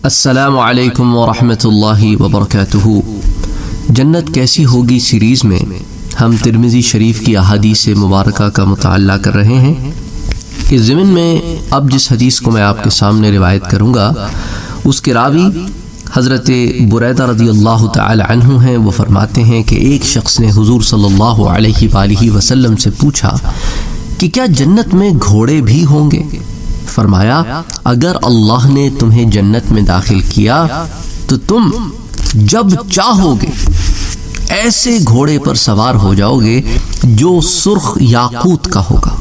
السلام علیکم ورحمۃ اللہ وبرکاتہ۔ جنت کیسی ہوگی سیریز میں ہم ترمذی شریف کی احادیث مبارکہ کا مطالعہ کر رہے ہیں۔ اس ضمن میں اب جس حدیث کو میں آپ کے سامنے روایت کروں گا اس کے راوی حضرت بریدہ رضی اللہ تعالی عنہ ہیں۔ وہ فرماتے ہیں کہ ایک شخص نے حضور صلی اللہ علیہ وآلہ وسلم سے پوچھا کہ کیا جنت میں گھوڑے بھی ہوں گے؟ فرمایا اگر اللہ نے تمہیں جنت میں داخل کیا تو تم جب چاہو گے ایسے گھوڑے پر سوار ہو جاؤ گے جو سرخ یاقوت کا ہوگا،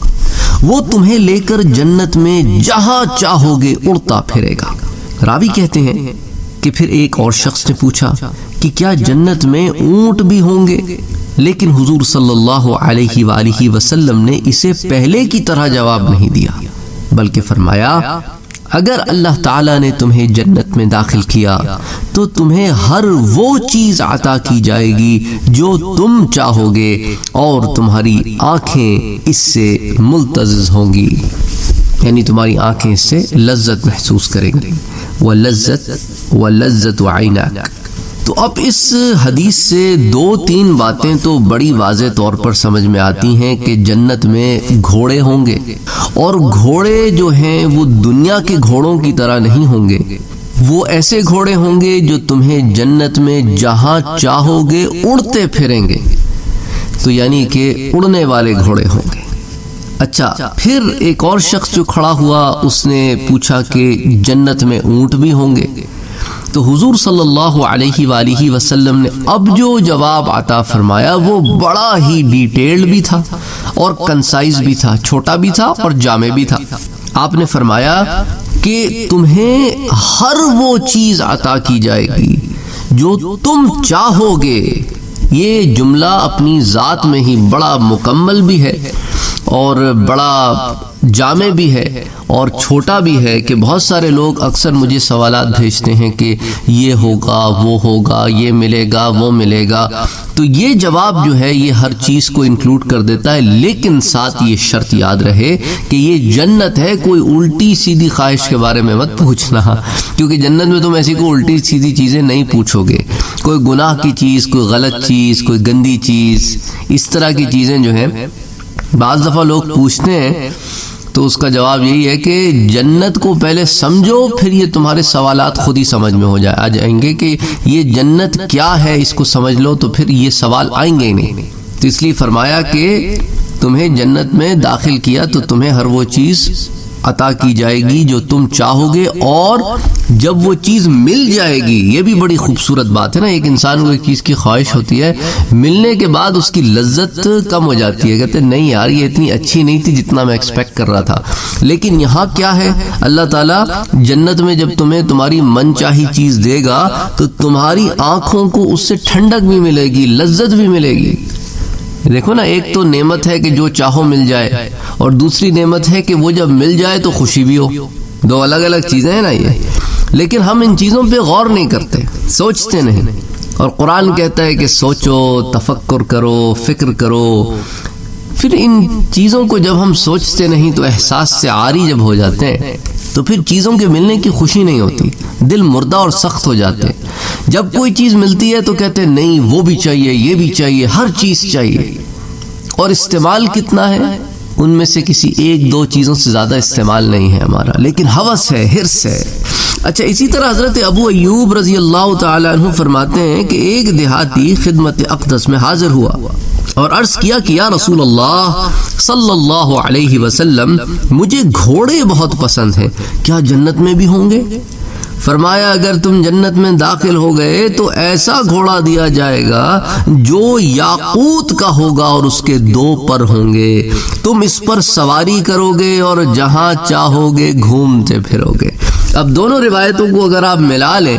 وہ تمہیں لے کر جنت میں جہاں چاہو گے اڑتا پھرے گا۔ راوی کہتے ہیں کہ پھر ایک اور شخص نے پوچھا کہ کیا جنت میں اونٹ بھی ہوں گے؟ لیکن حضور صلی اللہ علیہ وآلہ وسلم نے اسے پہلے کی طرح جواب نہیں دیا، بلکہ فرمایا اگر اللہ تعالیٰ نے تمہیں جنت میں داخل کیا تو تمہیں ہر وہ چیز عطا کی جائے گی جو تم چاہو گے اور تمہاری آنکھیں اس سے ملتذذ ہوں گی، یعنی تمہاری آنکھیں اس سے لذت محسوس کریں گی۔ وَلَذَّةُ عَيْنَاكَ۔ تو اب اس حدیث سے دو تین باتیں تو بڑی واضح طور پر سمجھ میں آتی ہیں کہ جنت میں گھوڑے ہوں گے، اور گھوڑے جو ہیں وہ دنیا کے گھوڑوں کی طرح نہیں ہوں گے، وہ ایسے گھوڑے ہوں گے جو تمہیں جنت میں جہاں چاہو گے اڑتے پھریں گے، تو یعنی کہ اڑنے والے گھوڑے ہوں گے۔ اچھا، پھر ایک اور شخص جو کھڑا ہوا اس نے پوچھا کہ جنت میں اونٹ بھی ہوں گے؟ تو حضور صلی اللہ علیہ وآلہ وسلم نے اب جو جواب عطا فرمایا وہ بڑا ہی ڈیٹیلڈ بھی تھا اور کنسائز بھی تھا، چھوٹا بھی تھا اور جامع بھی تھا۔ آپ نے فرمایا کہ تمہیں ہر وہ چیز عطا کی جائے گی جو تم چاہو گے۔ یہ جملہ اپنی ذات میں ہی بڑا مکمل بھی ہے اور بڑا جامع بھی ہے اور چھوٹا بھی ہے کہ بہت سارے لوگ اکثر مجھے سوالات بھیجتے ہیں کہ یہ ہوگا، وہ ہوگا، یہ ملے گا، وہ ملے گا۔ تو یہ جواب جو ہے یہ ہر چیز کو انکلوڈ کر دیتا ہے، لیکن ساتھ یہ شرط یاد رہے کہ یہ جنت ہے، کوئی الٹی سیدھی خواہش کے بارے میں مت پوچھنا، کیونکہ جنت میں تم ایسی کوئی الٹی سیدھی چیزیں نہیں پوچھو گے، کوئی گناہ کی چیز، کوئی غلط چیز، کوئی گندی چیز، اس طرح کی چیزیں جو ہیں بعض دفعہ لوگ پوچھتے ہیں تو اس کا جواب یہی ہے کہ جنت کو پہلے سمجھو، پھر یہ تمہارے سوالات خود ہی سمجھ میں آ جائیں گے کہ یہ جنت کیا ہے، اس کو سمجھ لو تو پھر یہ سوال آئیں گے ہی نہیں۔ تو اس لیے فرمایا کہ تمہیں جنت میں داخل کیا تو تمہیں ہر وہ چیز عطا کی جائے گی جو تم چاہو گے، اور جب وہ چیز مل جائے گی، یہ بھی بڑی خوبصورت بات ہے نا، ایک انسان کو ایک چیز کی خواہش ہوتی ہے، ملنے کے بعد اس کی لذت کم ہو جاتی ہے، کہتے ہیں نہیں یار یہ اتنی اچھی نہیں تھی جتنا میں ایکسپیکٹ کر رہا تھا۔ لیکن یہاں کیا ہے، اللہ تعالیٰ جنت میں جب تمہیں تمہاری من چاہی چیز دے گا تو تمہاری آنکھوں کو اس سے ٹھنڈک بھی ملے گی، لذت بھی ملے گی۔ دیکھو نا، ایک تو نعمت ہے کہ جو چاہو مل جائے، اور دوسری نعمت ہے کہ وہ جب مل جائے تو خوشی بھی ہو۔ دو الگ الگ چیزیں ہیں نا یہ، لیکن ہم ان چیزوں پہ غور نہیں کرتے، سوچتے نہیں، اور قرآن کہتا ہے کہ سوچو، تفکر کرو، فکر کرو۔ پھر ان چیزوں کو جب ہم سوچتے نہیں تو احساس سے عاری جب ہو جاتے ہیں تو پھر چیزوں کے ملنے کی خوشی نہیں ہوتی، دل مردہ اور سخت ہو جاتے ہیں۔ جب کوئی چیز ملتی ہے تو کہتے ہیں نہیں وہ بھی چاہیے، یہ بھی چاہیے، ہر چیز چاہیے، اور استعمال کتنا ہے ان میں سے کسی ایک دو چیزوں سے زیادہ استعمال نہیں ہے ہمارا، لیکن ہوس ہے، حرص ہے۔ اچھا، اسی طرح حضرت ابو ایوب رضی اللہ تعالی عنہ فرماتے ہیں کہ ایک دیہاتی خدمت اقدس میں حاضر ہوا اور عرض کیا کہ یا رسول اللہ صلی اللہ علیہ وسلم، مجھے گھوڑے بہت پسند ہیں، کیا جنت میں بھی ہوں گے؟ فرمایا اگر تم جنت میں داخل ہو گئے تو ایسا گھوڑا دیا جائے گا جو یاقوت کا ہوگا اور اس کے دو پر ہوں گے، تم اس پر سواری کرو گے اور جہاں چاہو گے گھومتے پھرو گے۔ اب دونوں روایتوں کو اگر آپ ملا لیں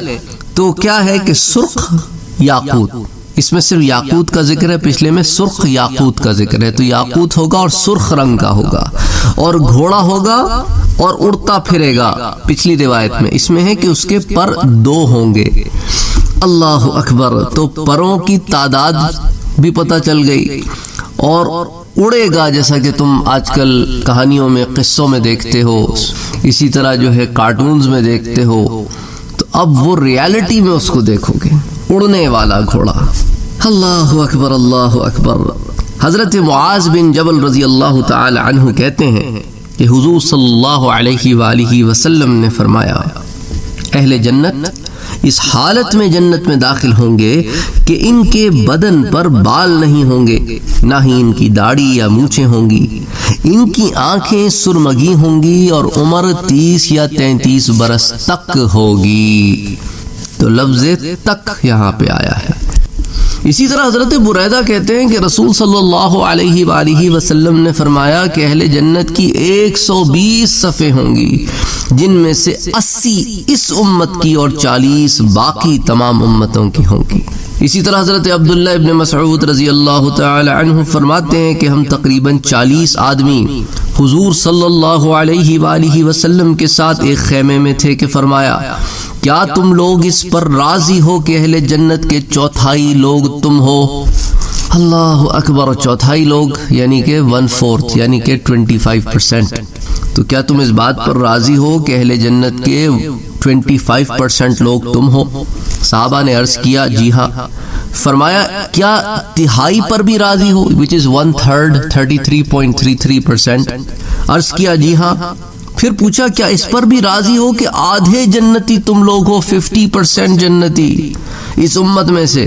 تو کیا ہے کہ سرخ یاقوت، اس میں صرف یاقوت کا ذکر ہے، پچھلے میں سرخ یاقوت کا ذکر ہے، تو یاقوت ہوگا اور سرخ رنگ کا ہوگا، اور گھوڑا ہوگا اور اڑتا پھرے گا پچھلی روایت میں، اس میں ہے کہ اس کے پر دو ہوں گے۔ اللہ اکبر، تو پروں کی تعداد بھی پتہ چل گئی، اور اڑے گا جیسا کہ تم آج کل کہانیوں میں، قصوں میں دیکھتے ہو، اسی طرح جو ہے کارٹونز میں دیکھتے ہو، تو اب وہ ریالٹی میں اس کو دیکھو گے، اڑنے والا گھوڑا۔ اللہ اکبر اللہ اکبر۔ حضرت معاذ بن جبل رضی اللہ تعالی عنہ کہتے ہیں کہ حضور صلی اللہ علیہ وآلہ وسلم نے فرمایا، اہل جنت اس حالت میں جنت میں داخل ہوں گے کہ ان کے بدن پر بال نہیں ہوں گے، نہ ہی ان کی داڑھی یا مونچھیں ہوں گی، ان کی آنکھیں سرمگی ہوں گی اور عمر 30 یا 33 برس تک ہوگی۔ تو لفظ تک یہاں پہ آیا ہے۔ اسی طرح حضرت بریدہ کہتے ہیں کہ رسول صلی اللہ علیہ وآلہ وسلم نے فرمایا کہ اہل جنت کی 120 صفیں ہوں گی، جن میں سے 80 اس امت کی اور 40 باقی تمام امتوں کی ہوں گی۔ اسی طرح حضرت عبداللہ ابن مسعود رضی اللہ تعالی عنہ فرماتے ہیں کہ ہم تقریباً 40 آدمی حضور صلی اللہ علیہ وآلہ وسلم کے ساتھ ایک خیمے میں تھے کہ فرمایا، کیا تم لوگ اس پر راضی ہو کہ اہل جنت کے چوتھائی لوگ تم ہو؟ اللہ اکبر، چوتھائی لوگ یعنی کہ 1/4 یعنی کہ 25%۔ تو کیا تم اس بات پر راضی ہو کہ اہل جنت کے 25% لوگ تم ہو؟ صحابہ نے عرض کیا جی ہاں۔ فرمایا کیا تہائی پر بھی راضی ہو which is 1/3 33.33%؟ عرض کیا جی ہاں۔ پھر پوچھا کیا اس پر بھی راضی ہو کہ آدھے جنتی تم لوگ ہو، 50% جنتی اس امت میں سے؟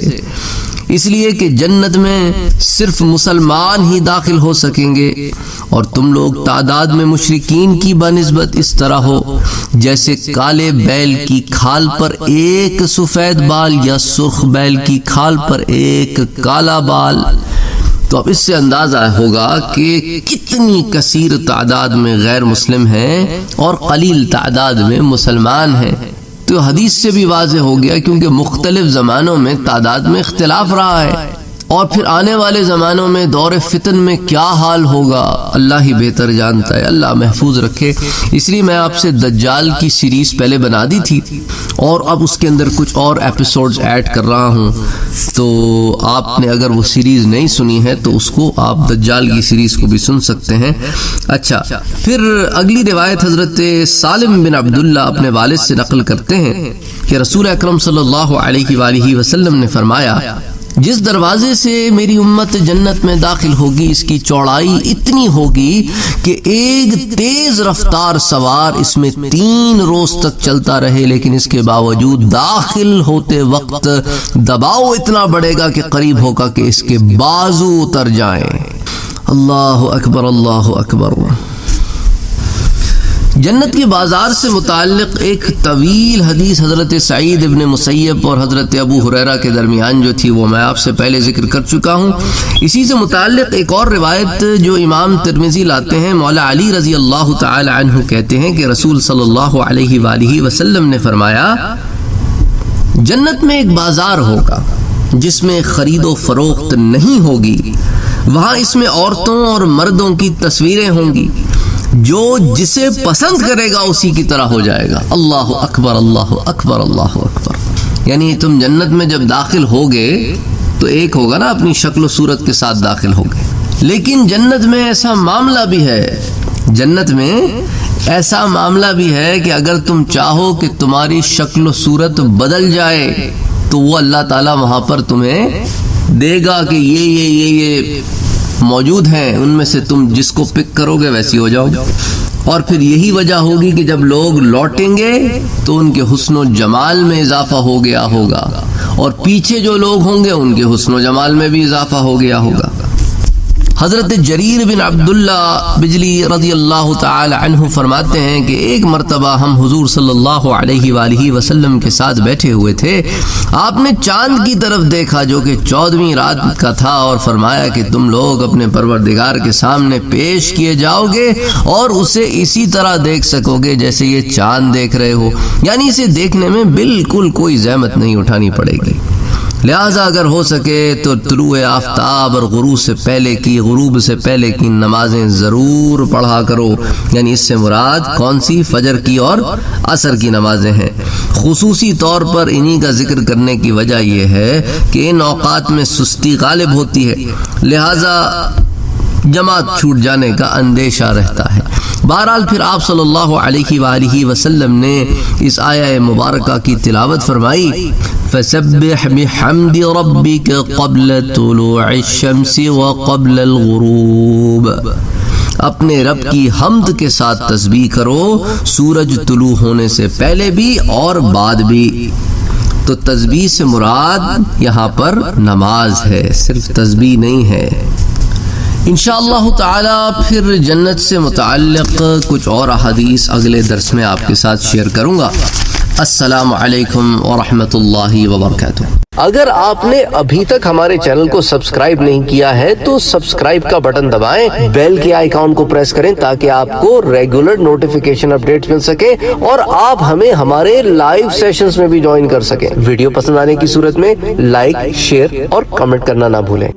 اس لیے کہ جنت میں صرف مسلمان ہی داخل ہو سکیں گے، اور تم لوگ تعداد میں مشرکین کی بنسبت اس طرح ہو جیسے کالے بیل کی کھال پر ایک سفید بال یا سرخ بیل کی کھال پر ایک کالا بال۔ تو اب اس سے اندازہ ہوگا کہ کتنی کثیر تعداد میں غیر مسلم ہیں اور قلیل تعداد میں مسلمان ہیں۔ تو حدیث سے بھی واضح ہو گیا، کیونکہ مختلف زمانوں میں تعداد میں اختلاف رہا ہے، اور پھر آنے والے زمانوں میں دور فتن میں کیا حال ہوگا اللہ ہی بہتر جانتا ہے، اللہ محفوظ رکھے۔ اس لیے میں آپ سے دجال کی سیریز پہلے بنا دی تھی، اور اب اس کے اندر کچھ اور ایپیسوڈز ایڈ کر رہا ہوں، تو آپ نے اگر وہ سیریز نہیں سنی ہے تو اس کو آپ دجال کی سیریز کو بھی سن سکتے ہیں۔ اچھا، پھر اگلی روایت حضرت سالم بن عبداللہ اپنے والد سے نقل کرتے ہیں کہ رسول اکرم صلی اللہ علیہ وآلہ وسلم نے فرمایا، جس دروازے سے میری امت جنت میں داخل ہوگی اس کی چوڑائی اتنی ہوگی کہ ایک تیز رفتار سوار اس میں 3 روز تک چلتا رہے، لیکن اس کے باوجود داخل ہوتے وقت دباؤ اتنا بڑھے گا کہ قریب ہوگا کہ اس کے بازو اتر جائیں۔ اللہ اکبر اللہ اکبر۔ جنت کے بازار سے متعلق ایک طویل حدیث حضرت سعید ابن مسیب اور حضرت ابو ہریرہ کے درمیان جو تھی وہ میں آپ سے پہلے ذکر کر چکا ہوں۔ اسی سے متعلق ایک اور روایت جو امام ترمذی لاتے ہیں، مولا علی رضی اللہ تعالی عنہ کہتے ہیں کہ رسول صلی اللہ علیہ وآلہ وسلم نے فرمایا، جنت میں ایک بازار ہوگا جس میں خرید و فروخت نہیں ہوگی، وہاں اس میں عورتوں اور مردوں کی تصویریں ہوں گی، جو جسے پسند کرے گا اسی کی طرح ہو جائے گا۔ اللہ اکبر اللہ اکبر اللہ اکبر۔ یعنی تم جنت میں جب داخل ہوگے تو ایک ہوگا نا اپنی شکل و صورت کے ساتھ داخل ہوگے، لیکن جنت میں ایسا معاملہ بھی ہے، جنت میں ایسا معاملہ بھی ہے کہ اگر تم چاہو کہ تمہاری شکل و صورت بدل جائے تو وہ اللہ تعالیٰ وہاں پر تمہیں دے گا کہ یہ موجود ہیں، ان میں سے تم جس کو پک کرو گے ویسی ہو جاؤ گے۔ اور پھر یہی وجہ ہوگی کہ جب لوگ لوٹیں گے تو ان کے حسن و جمال میں اضافہ ہو گیا ہوگا، اور پیچھے جو لوگ ہوں گے ان کے حسن و جمال میں بھی اضافہ ہو گیا ہوگا۔ حضرت جریر بن عبداللہ بجلی رضی اللہ تعالی عنہ فرماتے ہیں کہ ایک مرتبہ ہم حضور صلی اللہ علیہ وآلہ وسلم کے ساتھ بیٹھے ہوئے تھے، آپ نے چاند کی طرف دیکھا جو کہ 14ویں رات کا تھا، اور فرمایا کہ تم لوگ اپنے پروردگار کے سامنے پیش کیے جاؤ گے اور اسے اسی طرح دیکھ سکو گے جیسے یہ چاند دیکھ رہے ہو، یعنی اسے دیکھنے میں بالکل کوئی زحمت نہیں اٹھانی پڑے گی۔ لہٰذا اگر ہو سکے تو طلوع آفتاب اور غروب سے پہلے کی نمازیں ضرور پڑھا کرو، یعنی اس سے مراد کون سی؟ فجر کی اور عصر کی نمازیں ہیں۔ خصوصی طور پر انہی کا ذکر کرنے کی وجہ یہ ہے کہ ان اوقات میں سستی غالب ہوتی ہے، لہٰذا جماعت چھوٹ جانے کا اندیشہ رہتا ہے۔ بہرحال پھر آپ صلی اللہ علیہ وآلہ وسلم نے اس آیہ مبارکہ کی تلاوت فرمائی، فَسَبِّحْ بِحَمْدِ رَبِّكَ قَبْلَ طُلُوعِ الشَّمْسِ وَقَبْلَ الْغُرُوبِ، اپنے رب کی حمد کے ساتھ تسبیح کرو سورج طلوع ہونے سے پہلے بھی اور بعد بھی۔ تو تسبیح سے مراد یہاں پر نماز ہے، صرف تسبیح نہیں ہے۔ انشاءاللہ تعالی پھر جنت سے متعلق کچھ اور احادیث اگلے درس میں آپ کے ساتھ شیئر کروں گا۔ السلام علیکم ورحمۃ اللہ وبرکاتہ۔ اگر آپ نے ابھی تک ہمارے چینل کو سبسکرائب نہیں کیا ہے تو سبسکرائب کا بٹن دبائیں، بیل کے آئیکن کو پریس کریں تاکہ آپ کو ریگولر نوٹیفیکیشن اپڈیٹس مل سکے اور آپ ہمیں ہمارے لائیو سیشنز میں بھی جوائن کر سکیں۔ ویڈیو پسند آنے کی صورت میں لائک، شیئر اور کمنٹ کرنا نہ بھولیں۔